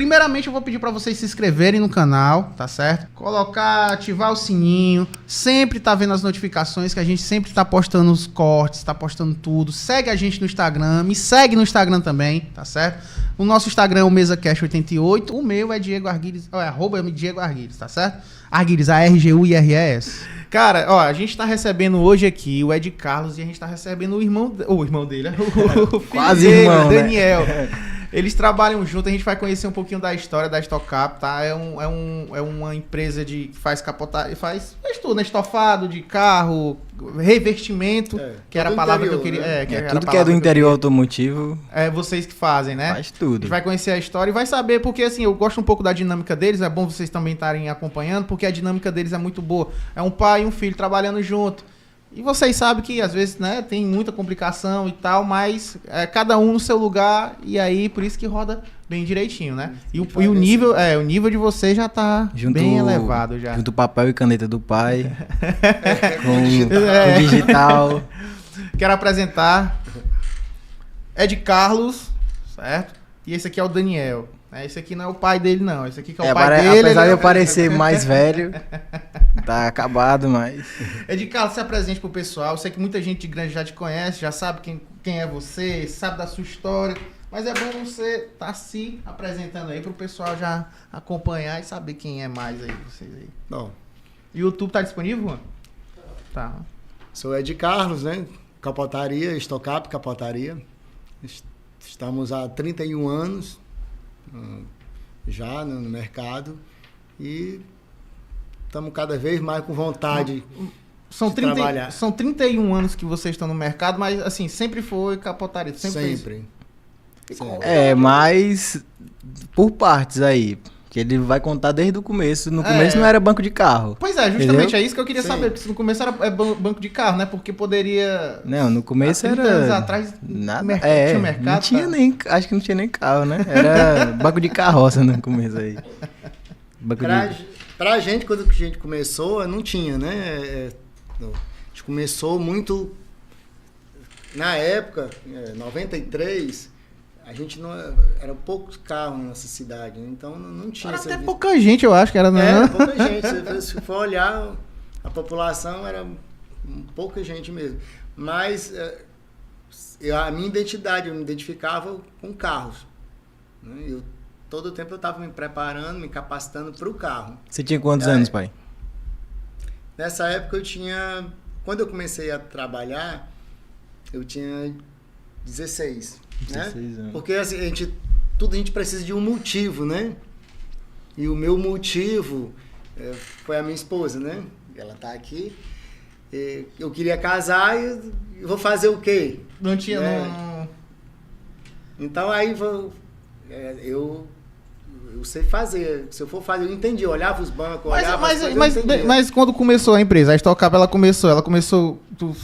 Primeiramente, eu vou pedir para vocês se inscreverem no canal, tá certo? Colocar, ativar o sininho, sempre tá vendo as notificações, que a gente sempre tá postando os cortes, tá postando tudo. Segue a gente no Instagram, me segue no Instagram também, tá certo? O nosso Instagram é o MesaCast88, o meu é Diego Arguires, @ Diego Arguires, tá certo? Arguires, ARGUIRES. Cara, ó, a gente tá recebendo hoje aqui o Ed Carlos e a gente tá recebendo o irmão dele, o filho quase dele, irmão, Daniel. né? Eles trabalham junto, a gente vai conhecer um pouquinho da história da Stock Up, tá? É uma empresa que faz capotagem, faz tudo, né? Estofado de carro, revestimento, que era a palavra que eu queria. Né? Tudo que é do interior automotivo. É vocês que fazem, né? Faz A tudo. gente vai conhecer a história e vai saber, porque assim, eu gosto um pouco da dinâmica deles, é bom vocês também estarem acompanhando, porque a dinâmica deles é muito boa. É um pai e um filho trabalhando junto. E vocês sabem que às vezes, né, tem muita complicação e tal, mas cada um no seu lugar, e aí por isso que roda bem direitinho, né? E o nível de vocês já tá bem elevado já. Junto o papel e caneta do pai, com digital. Quero apresentar Ed Carlos, certo? E esse aqui é o Daniel. Esse aqui não é o pai dele, não. Esse aqui que é o pai dele. Apesar de eu parecer mais velho, tá acabado, mas... Ed Carlos, se apresente pro pessoal. Eu sei que muita gente grande já te conhece, já sabe quem é você, sabe da sua história. Mas é bom você estar se apresentando aí pro pessoal já acompanhar e saber quem é mais aí, vocês aí. Bom. YouTube tá disponível, Juan? Tá. Sou Ed Carlos, né? Capotaria, Stock Up, capotaria. Estamos há 31 anos já no mercado e estamos cada vez mais com vontade de trabalhar. São 31 anos que vocês estão no mercado, mas assim, sempre foi capotaria? Sempre. Mas por partes aí. Que ele vai contar desde o começo. No começo não era banco de carro. Pois é, justamente, entendeu? É isso que eu queria saber. Porque no começo era banco de carro, né? Porque poderia... Não, no começo 30 era... anos atrás, nada. tinha mercado. Não tinha nem... Acho que não tinha nem carro, né? Era banco de carroça no começo aí. Pra gente, quando a gente começou, não tinha, né? A gente começou muito... Na época, 93... A gente não... Eram poucos carros na nossa cidade, então não tinha... Era até pouca gente, eu acho que era... Né? Era pouca gente. Se for olhar, a população era pouca gente mesmo. Mas a minha identidade, eu me identificava com carros. Né? Todo o tempo eu estava me preparando, me capacitando para o carro. Você tinha quantos anos, pai? Nessa época eu tinha... Quando eu comecei a trabalhar, eu tinha 16. 16 anos. Porque assim, a gente precisa de um motivo, né? E o meu motivo foi a minha esposa, né? Ela tá aqui. Eu queria casar e vou fazer o quê? Não tinha... Então aí eu sei fazer. Se eu for fazer, eu entendi. Eu olhava os bancos, mas quando começou a empresa, a Stock Up, ela começou...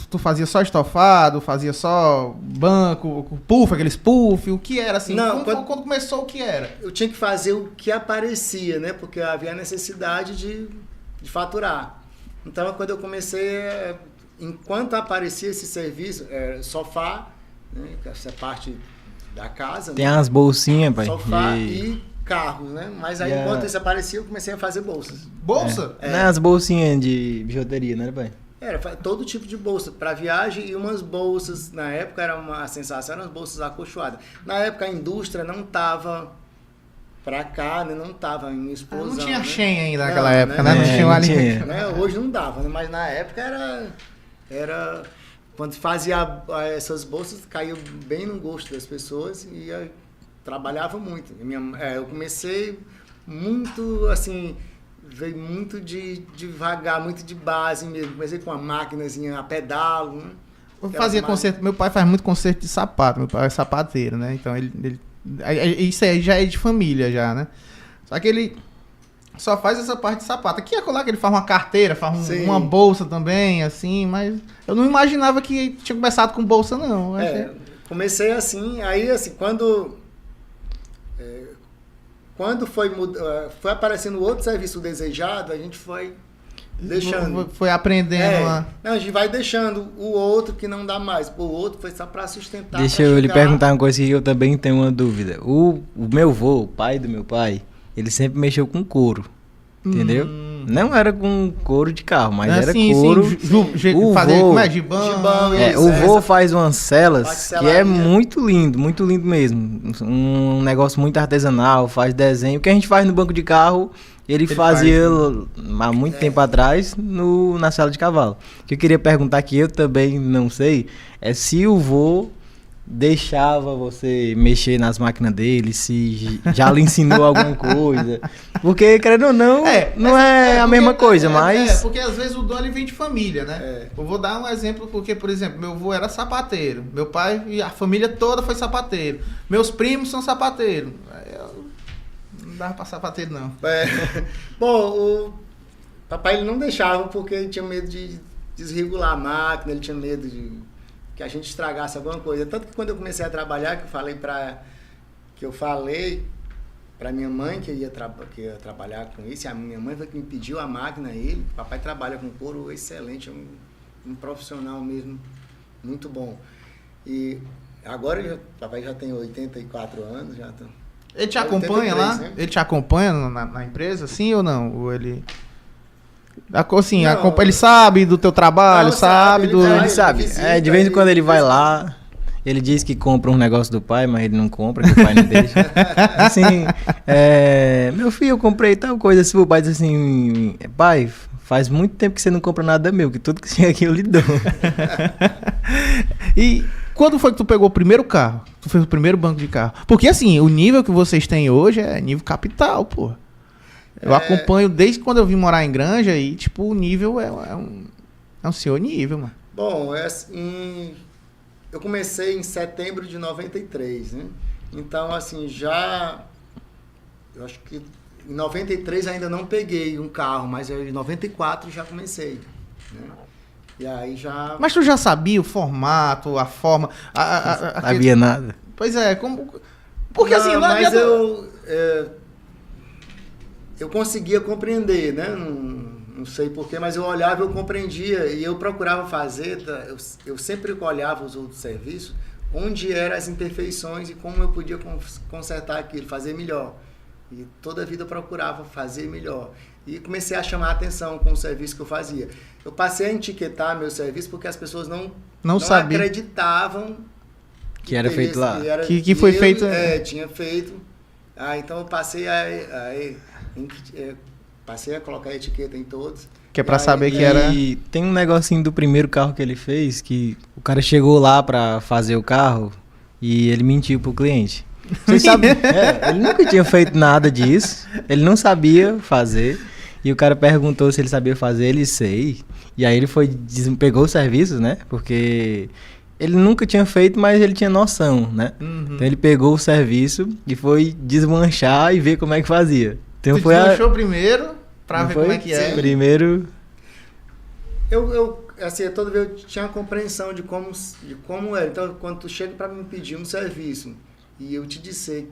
Tu fazia só estofado, fazia só banco, puff, aqueles puff, o que era assim? Não, quando começou, o que era? Eu tinha que fazer o que aparecia, né? Porque havia a necessidade de faturar. Então, quando eu comecei, enquanto aparecia esse serviço, sofá, né? Essa parte da casa. Tem né? umas bolsinhas, pai. Sofá e carros, né? Mas aí, enquanto isso aparecia, eu comecei a fazer bolsas. Bolsa? Não é as bolsinhas de bijuteria, né, pai? Era todo tipo de bolsa para viagem e umas bolsas, na época era uma sensação, eram as bolsas acolchoadas. Na época a indústria não estava para cá, né? Não estava em explosão. Não tinha né? Shein ainda naquela época, né? Não tinha o alimento. Né? Hoje não dava, né? Mas na época era quando fazia essas bolsas, caía bem no gosto das pessoas e eu trabalhava muito. Eu comecei muito assim... Veio muito devagar, muito de base mesmo. Comecei com uma máquinazinha a pedalo. Né? Eu fazia conserto. Meu pai faz muito conserto de sapato. Meu pai é sapateiro, né? Então isso aí já é de família, já, né? Só que ele só faz essa parte de sapato. Aqui é colar que ele faz uma carteira, faz uma bolsa também, assim, mas eu não imaginava que tinha começado com bolsa, não. Comecei assim, aí assim, quando foi aparecendo outro serviço desejado, a gente foi deixando. Foi aprendendo Não, a gente vai deixando o outro que não dá mais. O outro foi só para sustentar. Deixa eu lhe perguntar uma coisa que eu também tenho uma dúvida. O meu avô, o pai do meu pai, ele sempre mexeu com couro. Entendeu? Não era com couro de carro, mas era couro. Como é? Gibão. O vô faz umas celas que é muito lindo mesmo. Um negócio muito artesanal, faz desenho. O que a gente faz no banco de carro, ele fazia há muito tempo atrás na sala de cavalo. O que eu queria perguntar, que eu também não sei, é se o vô deixava você mexer nas máquinas dele, se já lhe ensinou alguma coisa. Porque, querendo ou não, não é a mesma coisa, mas... porque às vezes o dom ele vem de família, né? Eu vou dar um exemplo, porque, por exemplo, meu avô era sapateiro. Meu pai e a família toda foi sapateiro. Meus primos são sapateiros. Não dava pra sapateiro, não. Bom, o papai ele não deixava porque ele tinha medo de desregular a máquina, ele tinha medo de que a gente estragasse alguma coisa. Tanto que quando eu comecei a trabalhar, que eu falei para minha mãe que ia trabalhar com isso, e a minha mãe foi que me pediu a máquina, ele, papai trabalha com couro excelente, um profissional mesmo, muito bom. E agora papai já tem 84 anos, já tá. Ele te acompanha 83, lá? Né? Ele te acompanha na empresa, sim ou não? Ou ele... Assim, não, ele sabe do teu trabalho, sabe do... Ele sabe. De vez em quando ele vai lá, ele diz que compra um negócio do pai, mas ele não compra, que o pai não deixa. Assim, meu filho, eu comprei tal coisa. Se o pai diz assim, pai, faz muito tempo que você não compra nada meu, que tudo que chega aqui eu lhe dou. E quando foi que tu pegou o primeiro carro? Tu fez o primeiro banco de carro? Porque assim, o nível que vocês têm hoje é nível capital, pô. Eu acompanho desde quando eu vim morar em Granja e, tipo, o nível é um senhor nível, mano. Bom, eu comecei em setembro de 93, né? Então, assim, eu acho que em 93 ainda não peguei um carro, mas em 94 já comecei, né? E aí já... Mas tu já sabia o formato, a forma... Não sabia nada. Pois é, como... Porque assim... Não mas eu conseguia compreender, né? Não sei porquê, mas eu olhava e eu compreendia. E eu procurava fazer, eu sempre olhava os outros serviços, onde eram as imperfeições e como eu podia consertar aquilo, fazer melhor. E toda a vida eu procurava fazer melhor. E comecei a chamar a atenção com o serviço que eu fazia. Eu passei a etiquetar meu serviço porque as pessoas não acreditavam que era feito lá. Que foi feito... tinha feito. Então eu passei a colocar a etiqueta em todos. Que é pra saber que era... E tem um negocinho do primeiro carro que ele fez, que o cara chegou lá pra fazer o carro e ele mentiu pro cliente. Vocês sabem? Ele nunca tinha feito nada disso, ele não sabia fazer. E o cara perguntou se ele sabia fazer, ele sei. E aí ele pegou o serviço, né? Porque ele nunca tinha feito, mas ele tinha noção, né? Uhum. Então ele pegou o serviço e foi desmanchar e ver como é que fazia. Então tu desmanchou primeiro pra ver como é que é? Primeiro... Toda vez eu tinha a compreensão de como era. Então, quando tu chega para me pedir um serviço e eu te dizer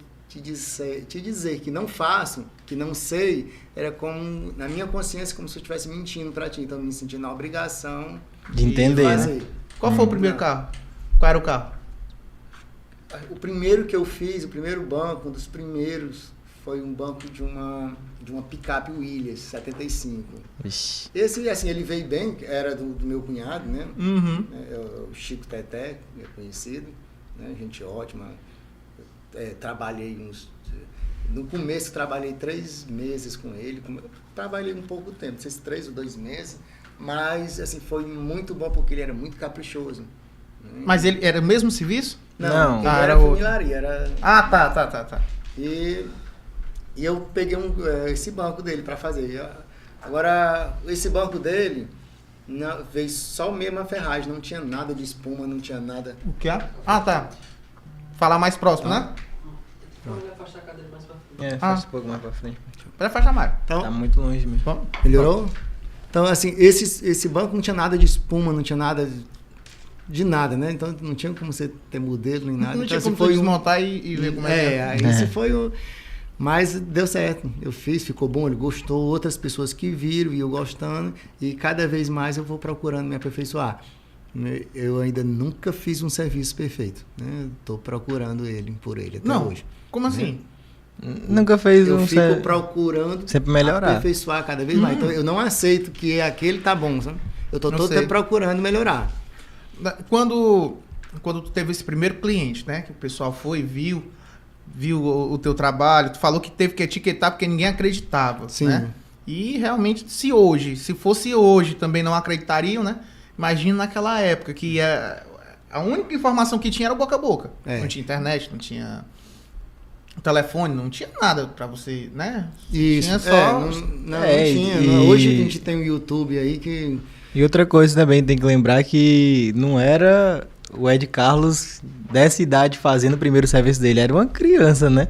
que não faço, que não sei, era como, na minha consciência, como se eu estivesse mentindo para ti. Então, eu me senti na obrigação de entender, fazer. né? Qual foi o primeiro carro? Qual era o carro? O primeiro que eu fiz, o primeiro banco, um dos primeiros, foi um banco de uma picape Williams, 75. Ixi. Esse, assim, ele veio bem, era do meu cunhado, né? Uhum. O Chico Teté, é conhecido, né? Gente ótima. Trabalhei no começo trabalhei 3 meses com ele, trabalhei um pouco tempo, não sei se 3 ou 2 meses, mas assim, foi muito bom porque ele era muito caprichoso. Né? Mas ele era o mesmo serviço? Não, ele era funilaria, era... tá. E eu peguei esse banco dele para fazer. Agora, esse banco dele veio só mesmo a ferragem, não tinha nada de espuma, não tinha nada. O que é? Tá. Falar mais próximo, né? Pode afastar a cadeira mais pra frente. Afasta um pouco mais pra frente. Pode afastar mais. Então, tá muito longe mesmo. Bom, melhorou? Então, assim, esse banco não tinha nada de espuma, não tinha nada de nada, né? Então, não tinha como você ter modelo nem nada. Não então, tinha como você desmontar e ver como é que é. Esse foi Mas deu certo, eu fiz, ficou bom, ele gostou, outras pessoas que viram e eu gostando, e cada vez mais eu vou procurando me aperfeiçoar. Eu ainda nunca fiz um serviço perfeito, né? Estou procurando ele por ele até hoje. Como assim? Nunca fez eu fico procurando sempre melhorar, aperfeiçoar cada vez mais. Então eu não aceito que aquele tá bom, sabe? Eu estou todo tempo procurando melhorar. Quando tu teve esse primeiro cliente, né? Que o pessoal foi, viu o teu trabalho, tu falou que teve que etiquetar porque ninguém acreditava, sim, né? E realmente, se fosse hoje também não acreditariam, né? Imagina naquela época que a única informação que tinha era o boca a boca. Não tinha internet, não tinha telefone, não tinha nada pra você, né? Isso, tinha só... não tinha. Hoje a gente tem o YouTube aí que... E outra coisa também tem que lembrar que não era o Ed Carlos dessa idade fazendo o primeiro serviço dele, era uma criança, né?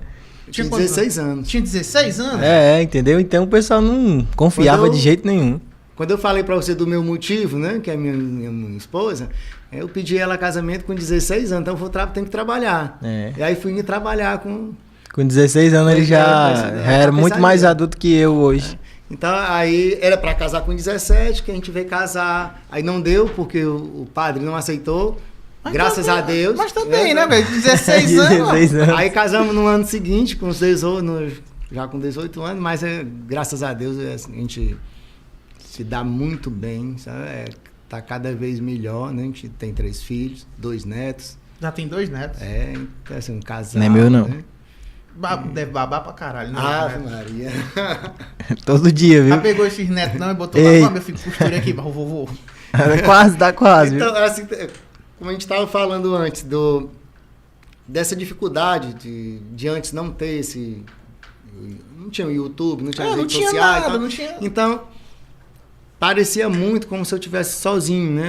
Tinha 16 anos. Tinha 16 anos? Entendeu? Então o pessoal não confiava de jeito nenhum. Quando eu falei pra você do meu motivo, né, que é minha esposa, eu pedi ela casamento com 16 anos, então eu tenho que trabalhar. E aí fui trabalhar com 16 anos ele já era muito mais adulto que eu hoje. Então aí era pra casar com 17, que a gente veio casar, aí não deu porque o padre não aceitou. Mas graças a Deus. Mas também, né, velho? 16 anos. Aí casamos no ano seguinte, já com 18 anos, mas graças a Deus a gente se dá muito bem, sabe? Tá cada vez melhor, né? A gente tem 3 filhos, 2 netos. Já tem 2 netos? Então, assim, um casal. Não é meu, não. Né? Deve babar pra caralho, né? Maria. Todo dia, viu? Já pegou esses netos não e botou lá, meu filho, costura aqui, mas o vovô. Dá quase. Então, assim, como a gente estava falando antes, dessa dificuldade de antes não ter esse... Não tinha o YouTube, não tinha redes sociais. Nada, não tinha... Então, parecia muito como se eu estivesse sozinho, né?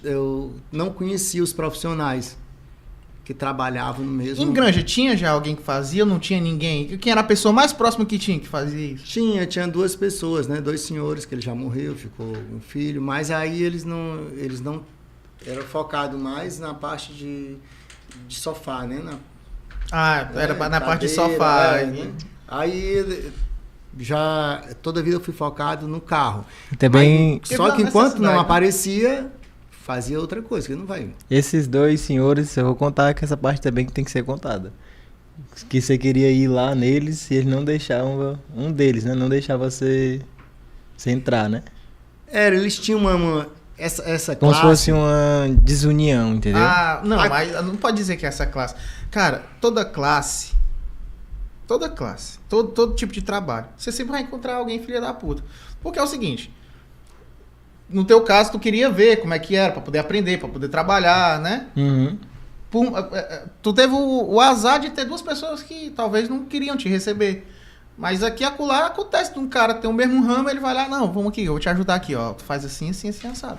Eu não conhecia os profissionais que trabalhavam no mesmo... Em Granja, tinha já alguém que fazia ou não tinha ninguém? Quem era a pessoa mais próxima que fazia isso? Tinha 2 pessoas, né? 2 senhores, que ele já morreu, ficou um filho, mas aí eles não era focado mais na parte de sofá, né? Era na parte de sofá. Né? Aí já toda a vida eu fui focado no carro. Também. Só que enquanto não aparecia, fazia outra coisa, que não vai. Esses 2 senhores, eu vou contar que essa parte também tem que ser contada. Que você queria ir lá neles e eles não deixavam, um deles, né? Não deixava você entrar, né? Eles tinham essa classe... Como se fosse uma desunião, entendeu? Mas não pode dizer que é essa classe. Cara, toda classe, todo tipo de trabalho, você sempre vai encontrar alguém filha da puta. Porque é o seguinte, no teu caso, tu queria ver como é que era, pra poder aprender, pra poder trabalhar, né? Uhum. Tu teve o azar de ter 2 pessoas que talvez não queriam te receber. Mas aqui e acolá acontece de um cara ter o mesmo ramo, ele vai lá, não, vamos aqui, eu vou te ajudar aqui, ó. Tu faz assim, assim, assim, assado.